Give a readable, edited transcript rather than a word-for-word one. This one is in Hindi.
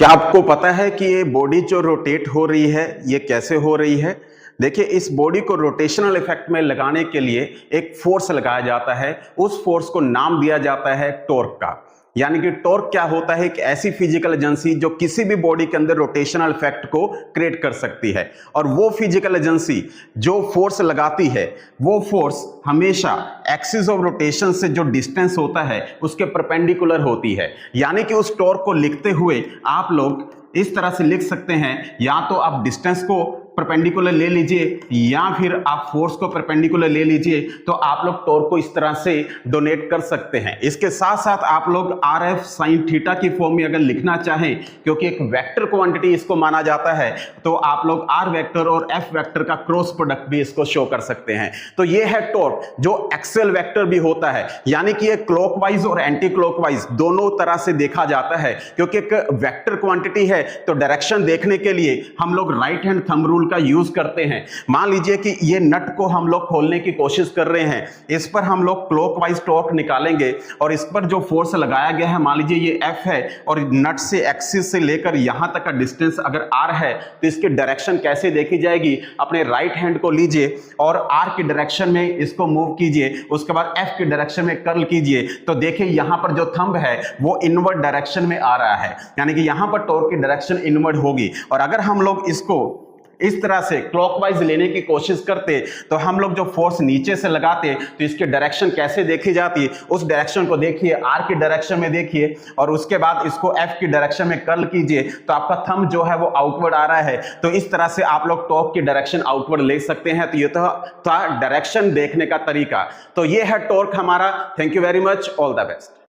क्या आपको पता है कि ये बॉडी जो रोटेट हो रही है ये कैसे हो रही है? देखिए, इस बॉडी को रोटेशनल इफेक्ट में लगाने के लिए एक फोर्स लगाया जाता है। उस फोर्स को नाम दिया जाता है टॉर्क का। यानी कि टॉर्क क्या होता है? एक ऐसी फिजिकल एजेंसी जो किसी भी बॉडी के अंदर रोटेशनल इफेक्ट को क्रिएट कर सकती है। और वो फिजिकल एजेंसी जो फोर्स लगाती है, वो फोर्स हमेशा एक्सिस ऑफ रोटेशन से जो डिस्टेंस होता है उसके परपेंडिकुलर होती है। यानी कि उस टॉर्क को लिखते हुए आप लोग इस तरह से लिख सकते हैं, या तो आप डिस्टेंस को परपेंडिकुलर ले लीजिए या फिर आप फोर्स को परपेंडिकुलर ले लीजिए, तो आप लोग टॉर्क को इस तरह से डोनेट कर सकते हैं। इसके साथ साथ आप लोग आर एफ साइन थीटा की फॉर्म में अगर लिखना चाहें, क्योंकि एक वेक्टर क्वांटिटी इसको माना जाता है, तो आप लोग आर वेक्टर और एफ वेक्टर का क्रॉस प्रोडक्ट भी इसको शो कर सकते हैं। तो ये है टॉर्क, जो एक्सेल वेक्टर भी होता है। यानी कि ये क्लॉकवाइज और एंटी क्लॉकवाइज दोनों तरह से देखा जाता है। क्योंकि एक वेक्टर क्वांटिटी है तो डायरेक्शन देखने के लिए हम लोग राइट हैंड थंब रूल का यूज करते हैं। मान लीजिए कि ये नट को हम लोग खोलने की कोशिश कर रहे हैं, इस पर हम लोग क्लॉकवाइज टॉर्क निकालेंगे और इस पर जो फोर्स लगाया गया है, मान लीजिए ये F है और नट से एक्सिस से लेकर यहां तक का डिस्टेंस अगर R है, तो इसकी डायरेक्शन कैसे देखी जाएगी? अपने राइट हैंड को लीजिए और R की डायरेक्शन में इसको मूव कीजिए, उसके बाद F की डायरेक्शन में कर्ल कीजिए, तो देखिए यहां पर जो थंब है वो इनवर्ड डायरेक्शन में आ रहा है। यानी कि यहां पर टॉर्क की डायरेक्शन इनवर्ड होगी। और अगर हम लोग इसको इस तरह से क्लॉकवाइज लेने की कोशिश करते, तो हम लोग जो फोर्स नीचे से लगाते तो इसकी डायरेक्शन कैसे देखी जाती? उस डायरेक्शन को देखिए, आर की डायरेक्शन में देखिए और उसके बाद इसको एफ की डायरेक्शन में कर्ल कीजिए, तो आपका थंब जो है वो आउटवर्ड आ रहा है। तो इस तरह से आप लोग टॉर्क की डायरेक्शन आउटवर्ड ले सकते हैं। तो ये तो था डायरेक्शन देखने का तरीका। तो ये है टॉर्क हमारा। Thank you very much, all the best.